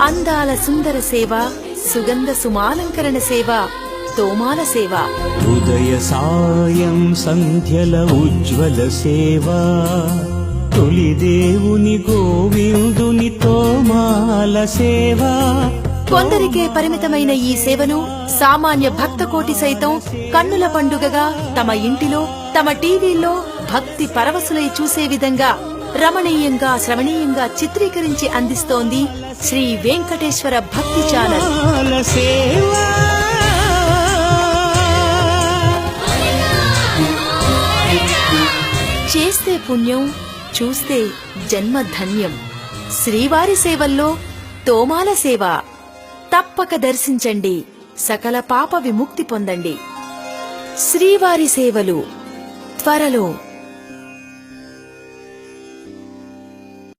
అందాల సుందర సేవ, సుగంధ సుమాలంకరణ సేవ, తోమాల సేవ. ఉదయ సాయం సంధ్యల ఉజ్వల సేవ, తొలి దేవుని గోవిందుని తోమాల సేవ. కొందరికే పరిమితమైన ఈ సేవను సామాన్య భక్త కోటి సైతం కన్నుల పండుగగా తమ ఇంటిలో, తమ టీవీల్లో భక్తి పరవశులై చూసే విధంగా రమణీయంగా, శ్రవణీయంగా చిత్రీకరించి అందిస్తోంది శ్రీ వెంకటేశ్వర భక్తి ఛానల్. చేస్తే పుణ్యం, చూస్తే జన్మ ధన్యం. శ్రీవారి సేవల్లో తోమాల సేవ తప్పక దర్శించండి, సకల పాప విముక్తి పొందండి. శ్రీవారి సేవలు త్వరలో.